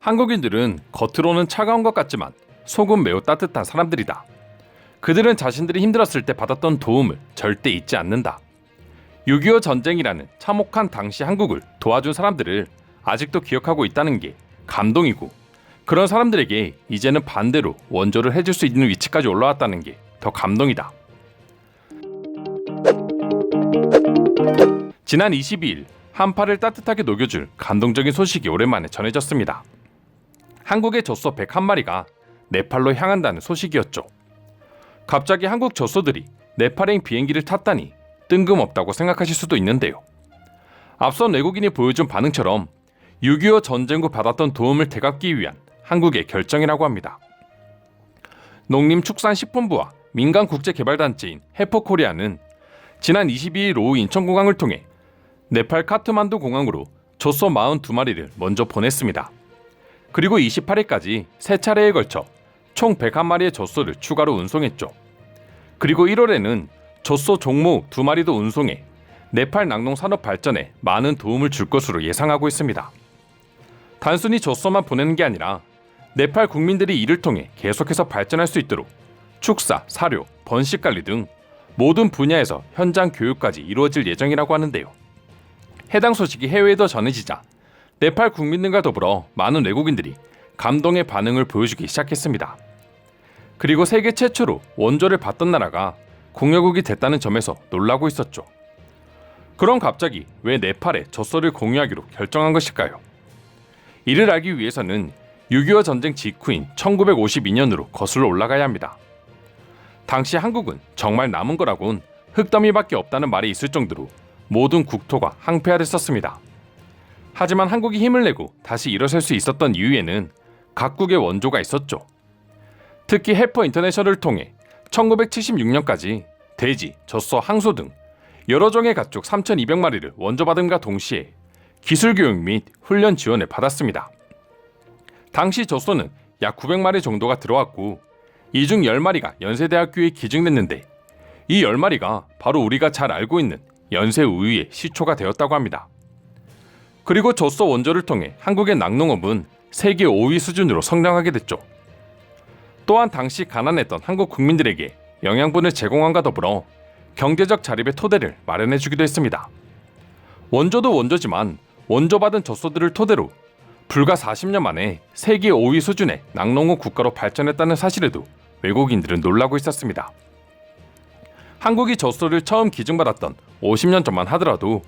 한국인들은 겉으로는 차가운 것 같지만 속은 매우 따뜻한 사람들이다. 그들은 자신들이 힘들었을 때 받았던 도움을 절대 잊지 않는다. 6.25 전쟁이라는 참혹한 당시 한국을 도와준 사람들을 아직도 기억하고 있다는 게 감동이고, 그런 사람들에게 이제는 반대로 원조를 해줄 수 있는 위치까지 올라왔다는 게 더 감동이다. 지난 22일 한파를 따뜻하게 녹여줄 감동적인 소식이 오랜만에 전해졌습니다. 한국의 젖소 101마리가 네팔로 향한다는 소식이었죠. 갑자기 한국 젖소들이 네팔행 비행기를 탔다니 뜬금없다고 생각하실 수도 있는데요. 앞선 외국인이 보여준 반응처럼 6.25 전쟁 후 받았던 도움을 되갚기 위한 한국의 결정이라고 합니다. 농림축산식품부와 민간국제개발단체인 해퍼코리아는 지난 22일 오후 인천공항을 통해 네팔 카트만두 공항으로 젖소 42마리를 먼저 보냈습니다. 그리고 28일까지 3차례에 걸쳐 총 101마리의 젖소를 추가로 운송했죠. 그리고 1월에는 젖소 종모 2마리도 운송해 네팔 낙농 산업 발전에 많은 도움을 줄 것으로 예상하고 있습니다. 단순히 젖소만 보내는 게 아니라 네팔 국민들이 이를 통해 계속해서 발전할 수 있도록 축사, 사료, 번식관리 등 모든 분야에서 현장 교육까지 이루어질 예정이라고 하는데요. 해당 소식이 해외에도 전해지자 네팔 국민들과 더불어 많은 외국인들이 감동의 반응을 보여주기 시작했습니다. 그리고 세계 최초로 원조를 받던 나라가 공여국이 됐다는 점에서 놀라고 있었죠. 그럼 갑자기 왜 네팔에 젖소를 공유하기로 결정한 것일까요? 이를 알기 위해서는 6.25 전쟁 직후인 1952년으로 거슬러 올라가야 합니다. 당시 한국은 정말 남은 거라곤 흙더미밖에 없다는 말이 있을 정도로 모든 국토가 항폐화됐었습니다. 하지만 한국이 힘을 내고 다시 일어설 수 있었던 이유에는 각국의 원조가 있었죠. 특히 해퍼 인터내셔널을 통해 1976년까지 돼지, 젖소, 항소 등 여러 종의 가축 3,200마리를 원조받음과 동시에 기술교육 및 훈련 지원을 받았습니다. 당시 젖소는 약 900마리 정도가 들어왔고, 이 중 10마리가 연세대학교에 기증됐는데 이 10마리가 바로 우리가 잘 알고 있는 연세우유의 시초가 되었다고 합니다. 그리고 젖소 원조를 통해 한국의 낙농업은 세계 5위 수준으로 성장하게 됐죠. 또한 당시 가난했던 한국 국민들에게 영양분을 제공함과 더불어 경제적 자립의 토대를 마련해주기도 했습니다. 원조도 원조지만 원조받은 젖소들을 토대로 불과 40년 만에 세계 5위 수준의 낙농업 국가로 발전했다는 사실에도 외국인들은 놀라고 있었습니다. 한국이 젖소를 처음 기증받았던 50년 전만 하더라도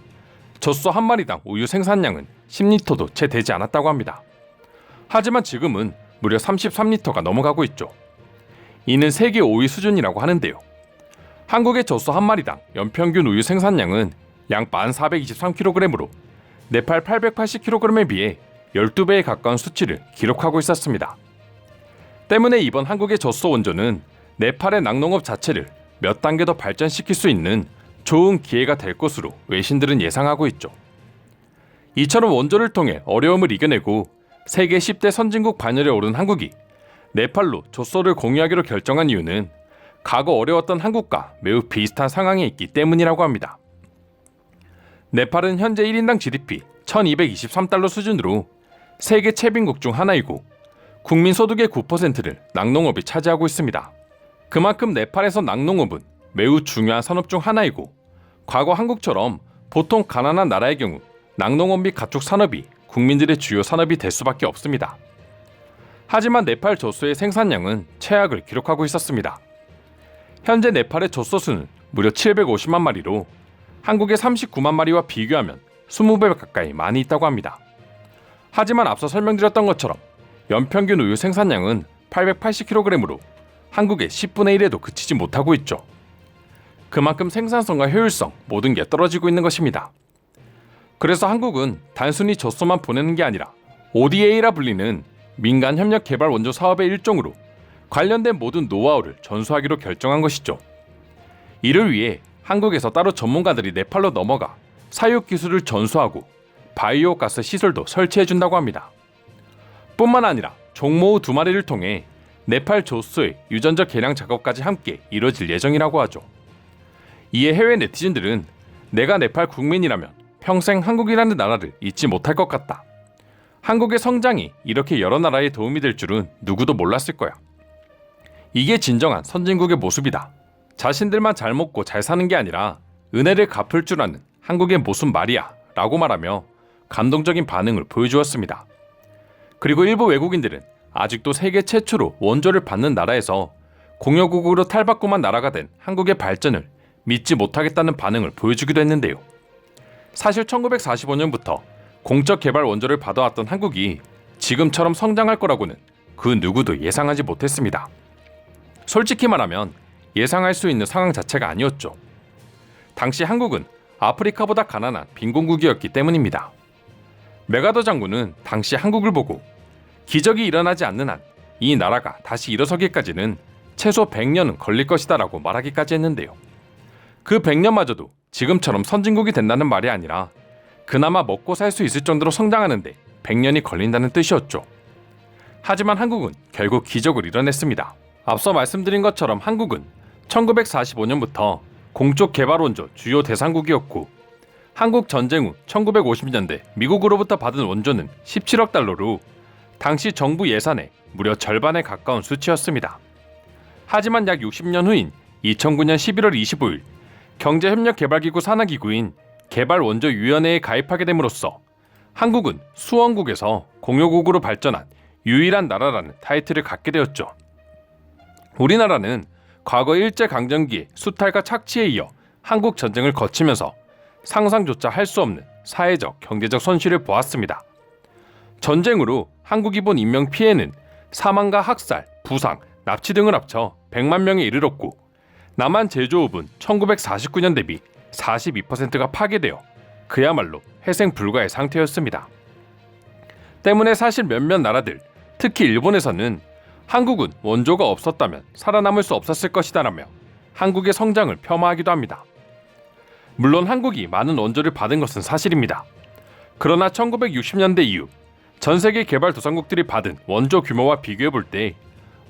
젖소 한 마리당 우유 생산량은 10리터도 채 되지 않았다고 합니다. 하지만 지금은 무려 33리터가 넘어가고 있죠. 이는 세계 5위 수준이라고 하는데요. 한국의 젖소 한 마리당 연평균 우유 생산량은 약 1,423kg으로 네팔 880kg에 비해 12배에 가까운 수치를 기록하고 있었습니다. 때문에 이번 한국의 젖소 원조는 네팔의 낙농업 자체를 몇 단계 더 발전시킬 수 있는 좋은 기회가 될 것으로 외신들은 예상하고 있죠. 이처럼 원조를 통해 어려움을 이겨내고 세계 10대 선진국 반열에 오른 한국이 네팔로 젖소를 공유하기로 결정한 이유는 과거 어려웠던 한국과 매우 비슷한 상황에 있기 때문이라고 합니다. 네팔은 현재 1인당 GDP 1223달러 수준으로 세계 최빈국 중 하나이고 국민 소득의 9%를 낙농업이 차지하고 있습니다. 그만큼 네팔에서 낙농업은 매우 중요한 산업 중 하나이고, 과거 한국처럼 보통 가난한 나라의 경우 낙농업 및 가축 산업이 국민들의 주요 산업이 될 수밖에 없습니다. 하지만 네팔 젖소의 생산량은 최악을 기록하고 있었습니다. 현재 네팔의 젖소 수는 무려 750만 마리로 한국의 39만 마리와 비교하면 20배 가까이 많이 있다고 합니다. 하지만 앞서 설명드렸던 것처럼 연평균 우유 생산량은 880kg으로 한국의 10분의 1에도 그치지 못하고 있죠. 그만큼 생산성과 효율성 모든 게 떨어지고 있는 것입니다. 그래서 한국은 단순히 젖소만 보내는 게 아니라 ODA라 불리는 민간협력개발 원조 사업의 일종으로 관련된 모든 노하우를 전수하기로 결정한 것이죠. 이를 위해 한국에서 따로 전문가들이 네팔로 넘어가 사육 기술을 전수하고 바이오 가스 시설도 설치해준다고 합니다. 뿐만 아니라 종모우 2마리를 통해 네팔 젖소의 유전자 개량 작업까지 함께 이뤄질 예정이라고 하죠. 이에 해외 네티즌들은 내가 네팔 국민이라면 평생 한국이라는 나라를 잊지 못할 것 같다. 한국의 성장이 이렇게 여러 나라에 도움이 될 줄은 누구도 몰랐을 거야. 이게 진정한 선진국의 모습이다. 자신들만 잘 먹고 잘 사는 게 아니라 은혜를 갚을 줄 아는 한국의 모습 말이야 라고 말하며 감동적인 반응을 보여주었습니다. 그리고 일부 외국인들은 아직도 세계 최초로 원조를 받는 나라에서 공여국으로 탈바꿈한 나라가 된 한국의 발전을 믿지 못하겠다는 반응을 보여주기도 했는데요. 사실 1945년부터 공적 개발 원조를 받아왔던 한국이 지금처럼 성장할 거라고는 그 누구도 예상하지 못했습니다. 솔직히 말하면 예상할 수 있는 상황 자체가 아니었죠. 당시 한국은 아프리카보다 가난한 빈곤국이었기 때문입니다. 메가더 장군은 당시 한국을 보고 기적이 일어나지 않는 한 이 나라가 다시 일어서기까지는 최소 100년은 걸릴 것이다 라고 말하기까지 했는데요. 그 100년마저도 지금처럼 선진국이 된다는 말이 아니라 그나마 먹고 살 수 있을 정도로 성장하는데 100년이 걸린다는 뜻이었죠. 하지만 한국은 결국 기적을 이뤄냈습니다. 앞서 말씀드린 것처럼 한국은 1945년부터 공적 개발 원조 주요 대상국이었고 한국 전쟁 후 1950년대 미국으로부터 받은 원조는 17억 달러로 당시 정부 예산의 무려 절반에 가까운 수치였습니다. 하지만 약 60년 후인 2009년 11월 25일 경제협력개발기구 산하기구인 개발원조위원회에 가입하게 됨으로써 한국은 수원국에서 공여국으로 발전한 유일한 나라라는 타이틀을 갖게 되었죠. 우리나라는 과거 일제강점기의 수탈과 착취에 이어 한국 전쟁을 거치면서 상상조차 할 수 없는 사회적, 경제적 손실을 보았습니다. 전쟁으로 한국이 본 인명 피해는 사망과 학살, 부상, 납치 등을 합쳐 100만 명에 이르렀고 남한 제조업은 1949년 대비 42%가 파괴되어 그야말로 회생 불가의 상태였습니다. 때문에 사실 몇몇 나라들, 특히 일본에서는 한국은 원조가 없었다면 살아남을 수 없었을 것이다라며 한국의 성장을 폄하하기도 합니다. 물론 한국이 많은 원조를 받은 것은 사실입니다. 그러나 1960년대 이후 전 세계 개발도상국들이 받은 원조 규모와 비교해 볼 때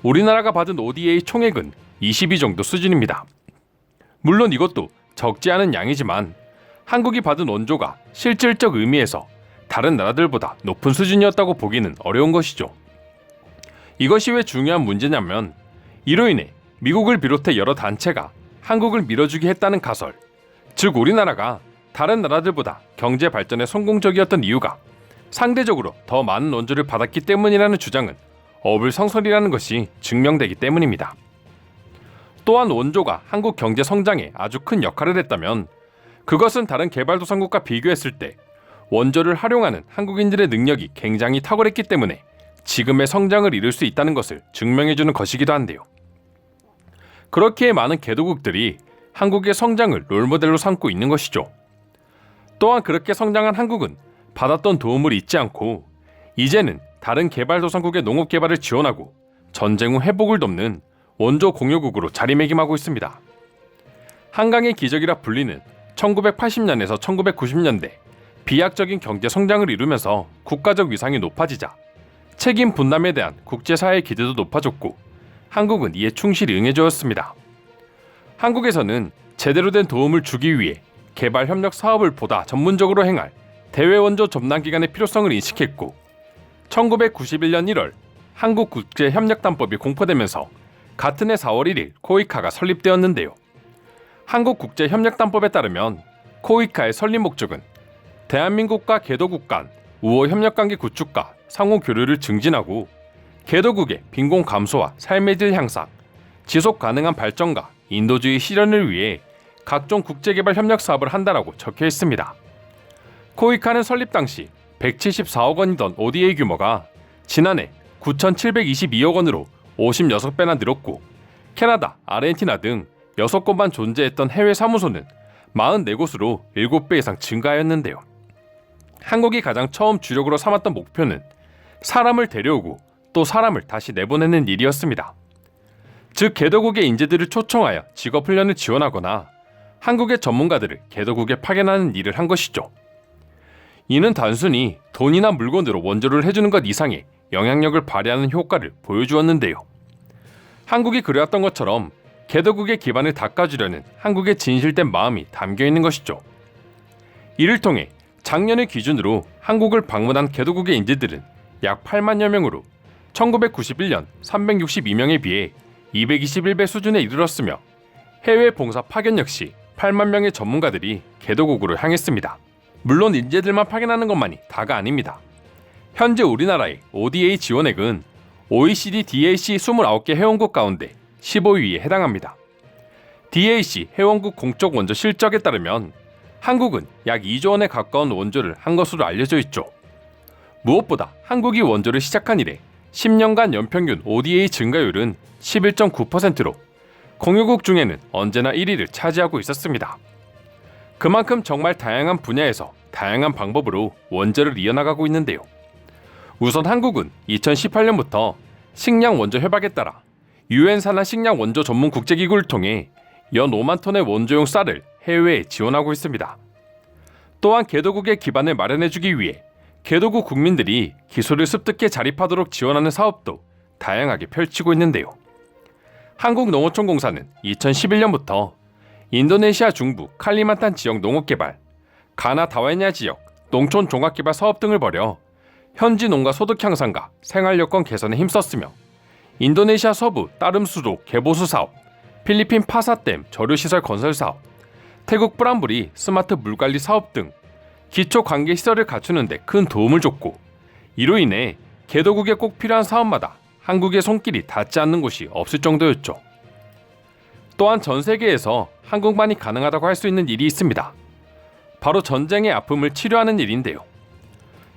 우리나라가 받은 ODA 총액은 20위 정도 수준입니다. 물론 이것도 적지 않은 양이지만 한국이 받은 원조가 실질적 의미에서 다른 나라들보다 높은 수준이었다고 보기는 어려운 것이죠. 이것이 왜 중요한 문제냐면 이로 인해 미국을 비롯해 여러 단체가 한국을 밀어주게 했다는 가설, 즉 우리나라가 다른 나라들보다 경제 발전에 성공적이었던 이유가 상대적으로 더 많은 원조를 받았기 때문이라는 주장은 어불성설이라는 것이 증명되기 때문입니다. 또한 원조가 한국 경제 성장에 아주 큰 역할을 했다면 그것은 다른 개발도상국과 비교했을 때 원조를 활용하는 한국인들의 능력이 굉장히 탁월했기 때문에 지금의 성장을 이룰 수 있다는 것을 증명해주는 것이기도 한데요. 그렇기에 많은 개도국들이 한국의 성장을 롤모델로 삼고 있는 것이죠. 또한 그렇게 성장한 한국은 받았던 도움을 잊지 않고 이제는 다른 개발도상국의 농업 개발을 지원하고 전쟁 후 회복을 돕는 원조 공여국으로 자리매김하고 있습니다. 한강의 기적이라 불리는 1980년에서 1990년대 비약적인 경제 성장을 이루면서 국가적 위상이 높아지자 책임 분담에 대한 국제사회의 기대도 높아졌고 한국은 이에 충실히 응해주었습니다. 한국에서는 제대로 된 도움을 주기 위해 개발협력 사업을 보다 전문적으로 행할 대외원조 접남기관의 필요성을 인식했고 1991년 1월 한국국제협력단법이 공포되면서 같은 해 4월 1일 코이카가 설립되었는데요. 한국국제협력단법에 따르면 코이카의 설립 목적은 대한민국과 개도국 간 우호 협력관계 구축과 상호 교류를 증진하고 개도국의 빈곤 감소와 삶의 질 향상, 지속 가능한 발전과 인도주의 실현을 위해 각종 국제개발 협력 사업을 한다라고 적혀 있습니다. 코이카는 설립 당시 174억 원이던 ODA 규모가 지난해 9,722억 원으로 56배나 늘었고 캐나다, 아르헨티나 등 6곳만 존재했던 해외 사무소는 44곳으로 7배 이상 증가하였는데요. 한국이 가장 처음 주력으로 삼았던 목표는 사람을 데려오고 또 사람을 다시 내보내는 일이었습니다. 즉 개도국의 인재들을 초청하여 직업훈련을 지원하거나 한국의 전문가들을 개도국에 파견하는 일을 한 것이죠. 이는 단순히 돈이나 물건으로 원조를 해주는 것 이상의 영향력을 발휘하는 효과를 보여주었는데요. 한국이 그려왔던 것처럼 개도국의 기반을 닦아주려는 한국의 진실된 마음이 담겨있는 것이죠. 이를 통해 작년을 기준으로 한국을 방문한 개도국의 인재들은 약 8만여 명으로 1991년 362명에 비해 221배 수준에 이르렀으며 해외 봉사 파견 역시 8만 명의 전문가들이 개도국으로 향했습니다. 물론 인재들만 파견하는 것만이 다가 아닙니다. 현재 우리나라의 ODA 지원액은 OECD DAC 29개 회원국 가운데 15위에 해당합니다. DAC 회원국 공적 원조 실적에 따르면 한국은 약 2조 원에 가까운 원조를 한 것으로 알려져 있죠. 무엇보다 한국이 원조를 시작한 이래 10년간 연평균 ODA 증가율은 11.9%로 공유국 중에는 언제나 1위를 차지하고 있었습니다. 그만큼 정말 다양한 분야에서 다양한 방법으로 원조를 이어나가고 있는데요. 우선 한국은 2018년부터 식량 원조 협약에 따라 UN 산하 식량 원조 전문 국제기구를 통해 연 5만 톤의 원조용 쌀을 해외에 지원하고 있습니다. 또한 개도국의 기반을 마련해주기 위해 개도국 국민들이 기술을 습득해 자립하도록 지원하는 사업도 다양하게 펼치고 있는데요. 한국농어촌공사는 2011년부터 인도네시아 중부 칼리만탄 지역 농업개발, 가나 다와냐 지역 농촌 종합개발 사업 등을 벌여 현지 농가 소득 향상과 생활 여건 개선에 힘썼으며 인도네시아 서부 따름수도 개보수 사업, 필리핀 파사댐 저류시설 건설 사업, 태국 뿌람브리 스마트 물관리 사업 등 기초 관계 시설을 갖추는 데 큰 도움을 줬고, 이로 인해 개도국에 꼭 필요한 사업마다 한국의 손길이 닿지 않는 곳이 없을 정도였죠. 또한 전 세계에서 한국만이 가능하다고 할 수 있는 일이 있습니다. 바로 전쟁의 아픔을 치료하는 일인데요.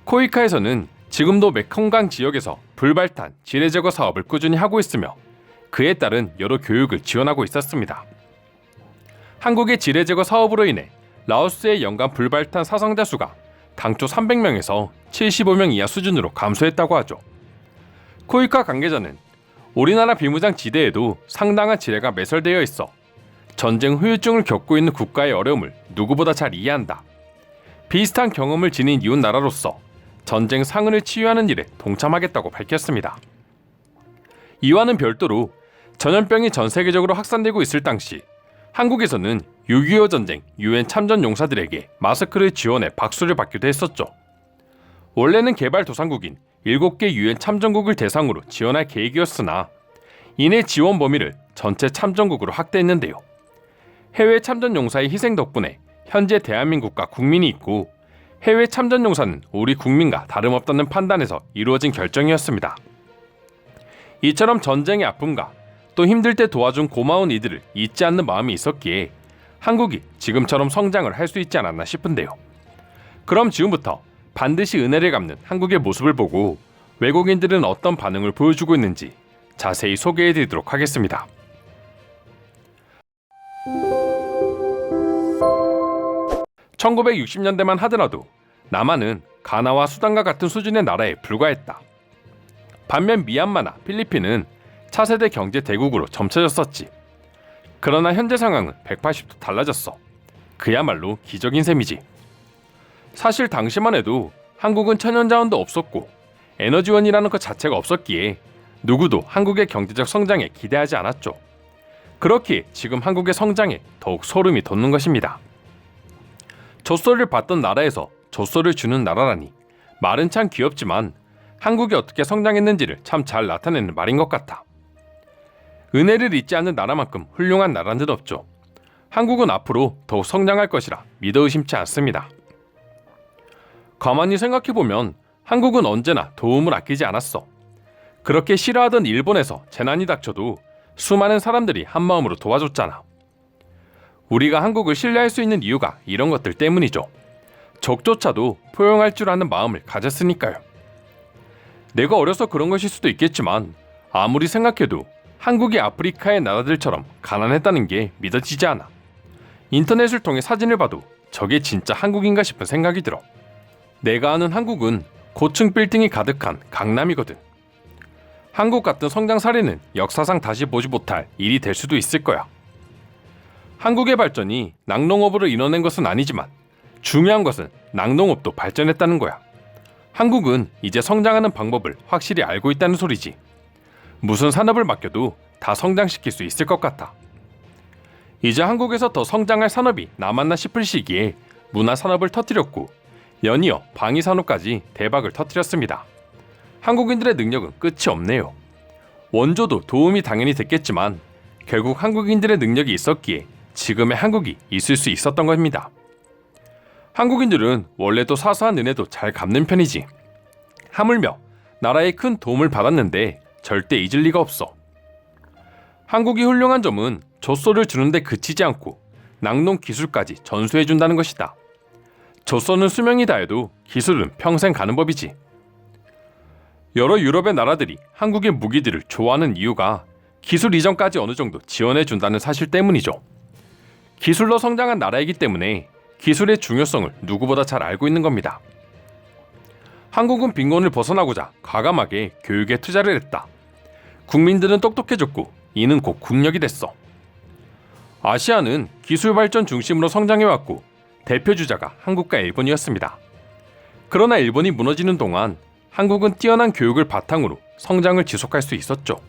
코이카에서는 지금도 메콩강 지역에서 불발탄, 지뢰 제거 사업을 꾸준히 하고 있으며 그에 따른 여러 교육을 지원하고 있었습니다. 한국의 지뢰 제거 사업으로 인해 라오스의 연간 불발탄 사상자 수가 당초 300명에서 75명 이하 수준으로 감소했다고 하죠. 코이카 관계자는 우리나라 비무장 지대에도 상당한 지뢰가 매설되어 있어 전쟁 후유증을 겪고 있는 국가의 어려움을 누구보다 잘 이해한다. 비슷한 경험을 지닌 이웃 나라로서 전쟁 상흔을 치유하는 일에 동참하겠다고 밝혔습니다. 이와는 별도로 전염병이 전 세계적으로 확산되고 있을 당시 한국에서는 6.25 전쟁 UN 참전 용사들에게 마스크를 지원해 박수를 받기도 했었죠. 원래는 개발도상국인 7개 UN 참전국을 대상으로 지원할 계획이었으나 이내 지원 범위를 전체 참전국으로 확대했는데요. 해외 참전 용사의 희생 덕분에 현재 대한민국과 국민이 있고 해외 참전 용사는 우리 국민과 다름없다는 판단에서 이루어진 결정이었습니다. 이처럼 전쟁의 아픔과 또 힘들 때 도와준 고마운 이들을 잊지 않는 마음이 있었기에 한국이 지금처럼 성장을 할 수 있지 않았나 싶은데요. 그럼 지금부터 반드시 은혜를 갚는 한국의 모습을 보고 외국인들은 어떤 반응을 보여주고 있는지 자세히 소개해드리도록 하겠습니다. (1960년대만) 하더라도 남한은 가나와 수단과 같은 수준의 나라에 불과했다. 반면 미얀마나 필리핀은 차세대 경제 대국으로 점쳐졌었지. 그러나 현재 상황은 180도 달라졌어. 그야말로 기적인 셈이지. 사실 당시만 해도 한국은 천연자원도 없었고 에너지원이라는 것 자체가 없었기에 누구도 한국의 경제적 성장에 기대하지 않았죠. 그렇기에 지금 한국의 성장에 더욱 소름이 돋는 것입니다. 젖소를 받던 나라에서 젖소를 주는 나라라니 말은 참 귀엽지만 한국이 어떻게 성장했는지를 참 잘 나타내는 말인 것 같아. 은혜를 잊지 않는 나라만큼 훌륭한 나라는 없죠. 한국은 앞으로 더욱 성장할 것이라 믿어 의심치 않습니다. 가만히 생각해보면 한국은 언제나 도움을 아끼지 않았어. 그렇게 싫어하던 일본에서 재난이 닥쳐도 수많은 사람들이 한마음으로 도와줬잖아. 우리가 한국을 신뢰할 수 있는 이유가 이런 것들 때문이죠. 적조차도 포용할 줄 아는 마음을 가졌으니까요. 내가 어려서 그런 것일 수도 있겠지만 아무리 생각해도 한국이 아프리카의 나라들처럼 가난했다는 게 믿어지지 않아. 인터넷을 통해 사진을 봐도 저게 진짜 한국인가 싶은 생각이 들어. 내가 아는 한국은 고층 빌딩이 가득한 강남이거든. 한국 같은 성장 사례는 역사상 다시 보지 못할 일이 될 수도 있을 거야. 한국의 발전이 낙농업으로 이뤄낸 것은 아니지만 중요한 것은 낙농업도 발전했다는 거야. 한국은 이제 성장하는 방법을 확실히 알고 있다는 소리지. 무슨 산업을 맡겨도 다 성장시킬 수 있을 것 같아. 이제 한국에서 더 성장할 산업이 남았나 싶을 시기에 문화산업을 터뜨렸고 연이어 방위산업까지 대박을 터뜨렸습니다. 한국인들의 능력은 끝이 없네요. 원조도 도움이 당연히 됐겠지만 결국 한국인들의 능력이 있었기에 지금의 한국이 있을 수 있었던 겁니다. 한국인들은 원래도 사소한 은혜도 잘 갚는 편이지. 하물며 나라에 큰 도움을 받았는데 절대 잊을 리가 없어. 한국이 훌륭한 점은 젖소를 주는데 그치지 않고 낙농 기술까지 전수해준다는 것이다. 젖소는 수명이 다해도 기술은 평생 가는 법이지. 여러 유럽의 나라들이 한국의 무기들을 좋아하는 이유가 기술 이전까지 어느 정도 지원해준다는 사실 때문이죠. 기술로 성장한 나라이기 때문에 기술의 중요성을 누구보다 잘 알고 있는 겁니다. 한국은 빈곤을 벗어나고자 과감하게 교육에 투자를 했다. 국민들은 똑똑해졌고 이는 곧 국력이 됐어. 아시아는 기술 발전 중심으로 성장해왔고 대표 주자가 한국과 일본이었습니다. 그러나 일본이 무너지는 동안 한국은 뛰어난 교육을 바탕으로 성장을 지속할 수 있었죠.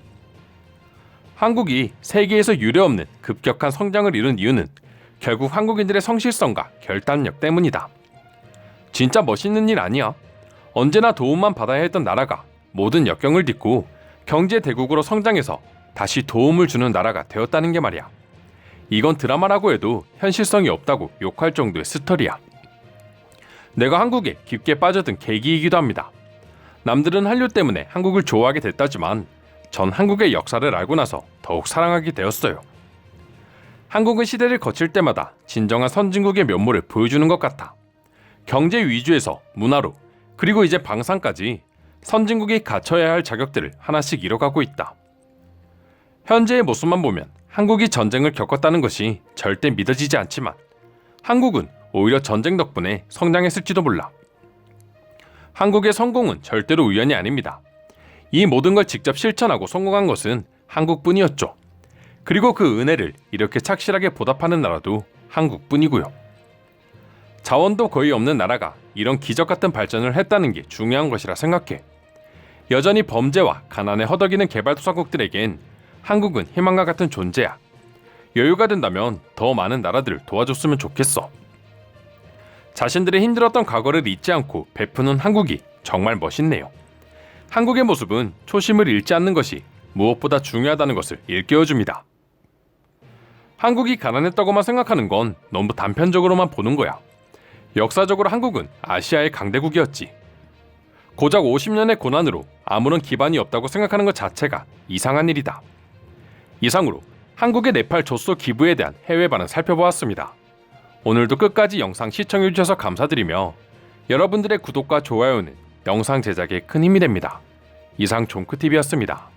한국이 세계에서 유례없는 급격한 성장을 이룬 이유는 결국 한국인들의 성실성과 결단력 때문이다. 진짜 멋있는 일 아니야? 언제나 도움만 받아야 했던 나라가 모든 역경을 딛고 경제 대국으로 성장해서 다시 도움을 주는 나라가 되었다는 게 말이야. 이건 드라마라고 해도 현실성이 없다고 욕할 정도의 스토리야. 내가 한국에 깊게 빠져든 계기이기도 합니다. 남들은 한류 때문에 한국을 좋아하게 됐다지만 전 한국의 역사를 알고 나서 더욱 사랑하게 되었어요. 한국은 시대를 거칠 때마다 진정한 선진국의 면모를 보여주는 것 같아. 경제 위주에서 문화로, 그리고 이제 방산까지 선진국이 갖춰야 할 자격들을 하나씩 잃어가고 있다. 현재의 모습만 보면 한국이 전쟁을 겪었다는 것이 절대 믿어지지 않지만 한국은 오히려 전쟁 덕분에 성장했을지도 몰라. 한국의 성공은 절대로 우연이 아닙니다. 이 모든 걸 직접 실천하고 성공한 것은 한국뿐이었죠. 그리고 그 은혜를 이렇게 착실하게 보답하는 나라도 한국뿐이고요. 자원도 거의 없는 나라가 이런 기적 같은 발전을 했다는 게 중요한 것이라 생각해. 여전히 범죄와 가난에 허덕이는 개발도상국들에겐 한국은 희망과 같은 존재야. 여유가 된다면 더 많은 나라들을 도와줬으면 좋겠어. 자신들의 힘들었던 과거를 잊지 않고 베푸는 한국이 정말 멋있네요. 한국의 모습은 초심을 잃지 않는 것이 무엇보다 중요하다는 것을 일깨워줍니다. 한국이 가난했다고만 생각하는 건 너무 단편적으로만 보는 거야. 역사적으로 한국은 아시아의 강대국이었지. 고작 50년의 고난으로 아무런 기반이 없다고 생각하는 것 자체가 이상한 일이다. 이상으로 한국의 네팔 젖소 기부에 대한 해외 반응 살펴보았습니다. 오늘도 끝까지 영상 시청해주셔서 감사드리며 여러분들의 구독과 좋아요는 영상 제작에 큰 힘이 됩니다. 이상 종크TV였습니다.